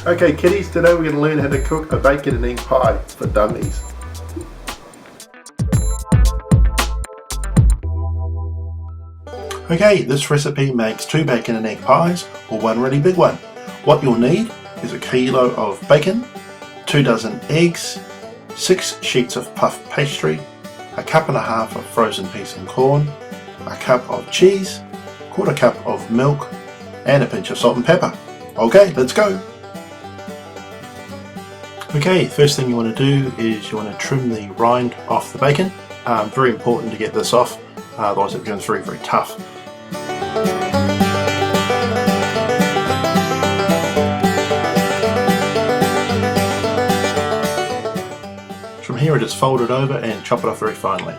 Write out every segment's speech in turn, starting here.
Okay kiddies, today we're going to learn how to cook a bacon and egg pie for dummies. Okay, this recipe makes 2 bacon and egg pies, or one really big one. What you'll need is a kilo of bacon, 2 dozen eggs, 6 sheets of puff pastry, a cup and a half of frozen peas and corn, a cup of cheese, 1/4 cup of milk, and a pinch of salt and pepper. Okay, let's go. Okay, first thing you want to do is you want to trim the rind off the bacon. Very important to get this off, otherwise it becomes very, very tough. From here, just fold it over and chop it off very finely.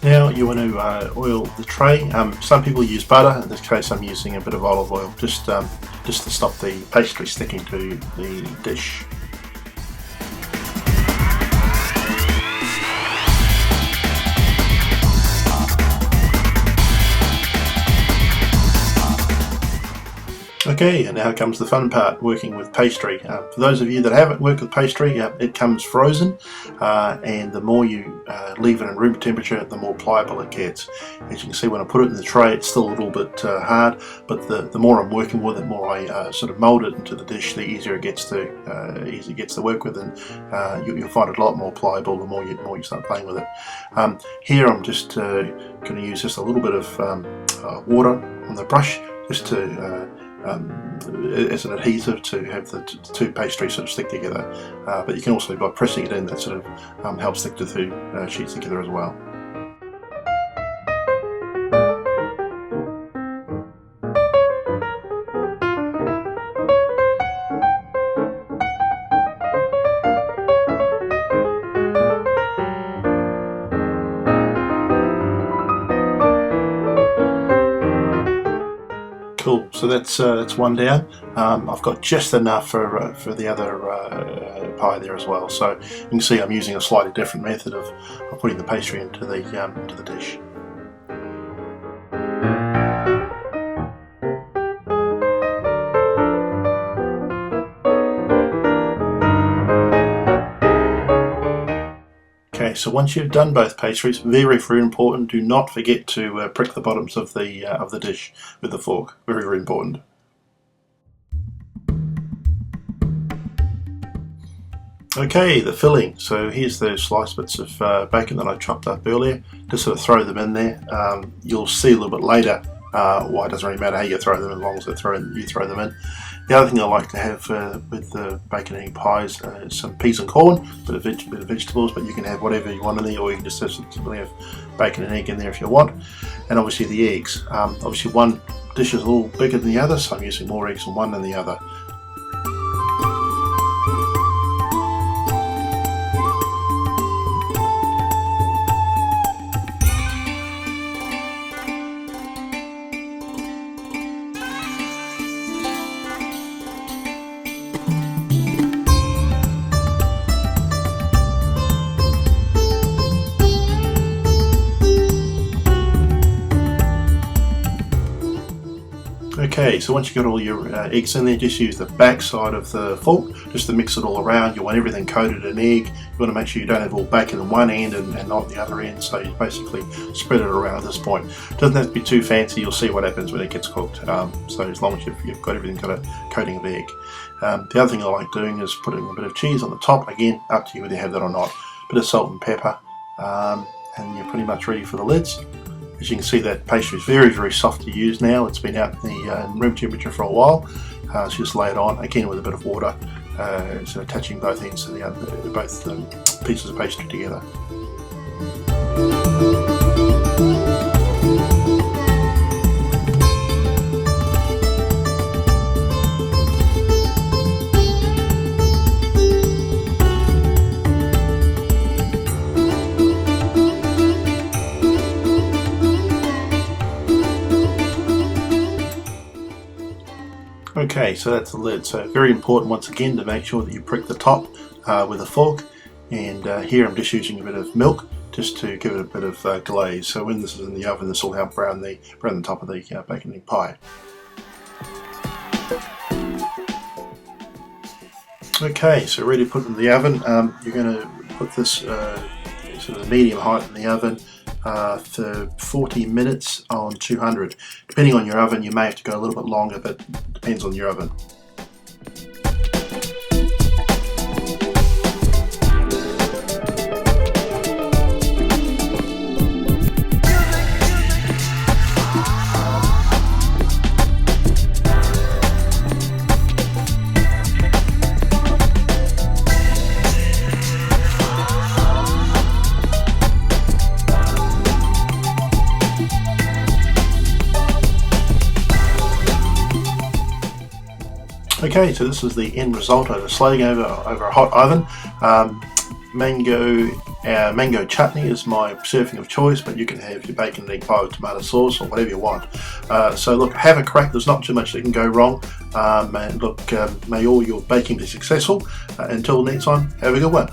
Now you want to oil the tray. Some people use butter. In this case I'm using a bit of olive oil just to stop the pastry sticking to the dish. Okay, and now comes the fun part, working with pastry. For those of you that haven't worked with pastry, it comes frozen, and the more you leave it in room temperature, the more pliable it gets. As you can see, when I put it in the tray, it's still a little bit hard, but the more I'm working with it, the more I sort of mould it into the dish, the easier it gets to work with, and you'll find it a lot more pliable the more you start playing with it. Here I'm just going to use just a little bit of water on the brush, just to as an adhesive to have the two pastries sort of stick together, but you can also, by pressing it in, that sort of helps stick the two sheets together as well. Cool, so that's one down. I've got just enough for the other pie there as well. So you can see I'm using a slightly different method of putting the pastry into the dish. Okay, so once you've done both pastries, very, very important, do not forget to prick the bottoms of the dish with the fork. Very, very important. Okay, the filling. So here's those sliced bits of bacon that I chopped up earlier. Just sort of throw them in there. You'll see a little bit later why it doesn't really matter how you throw them, as long as you throw them in. The other thing I like to have with the bacon and egg pies is some peas and corn, bit of vegetables, but you can have whatever you want in there, or you can just simply have bacon and egg in there if you want. And obviously the eggs. Obviously one dish is a little bigger than the other, so I'm using more eggs in one than the other. Okay, so once you've got all your eggs in there, just use the back side of the fork just to mix it all around. You want everything coated in egg. You want to make sure you don't have all bacon on one end and not the other end, so you basically spread it around at this point. It doesn't have to be too fancy. You'll see what happens when it gets cooked. So as long as you've got everything got a coating of egg. The other thing I like doing is putting a bit of cheese on the top. Again, up to you whether you have that or not. A bit of salt and pepper, and you're pretty much ready for the lids. As you can see, that pastry is very, very soft to use now. It's been out in room temperature for a while. So just lay it on, again with a bit of water, sort of touching both ends of both pieces of pastry together. Okay, so that's the lid. So very important once again to make sure that you prick the top with a fork, and here I'm just using a bit of milk just to give it a bit of glaze. So when this is in the oven, this will help brown the top of the bacon egg pie. Okay, so ready to put in the oven. You're going to put this sort of medium height in the oven for 40 minutes on 200. Depending on your oven, you may have to go a little bit longer, but it depends on your oven. Okay, so this is the end result over slating over a hot oven. Mango chutney is my serving of choice, but you can have your bacon and egg pie with tomato sauce or whatever you want. So look, have a crack. There's not too much that can go wrong. And look, may all your baking be successful. Until next time, have a good one.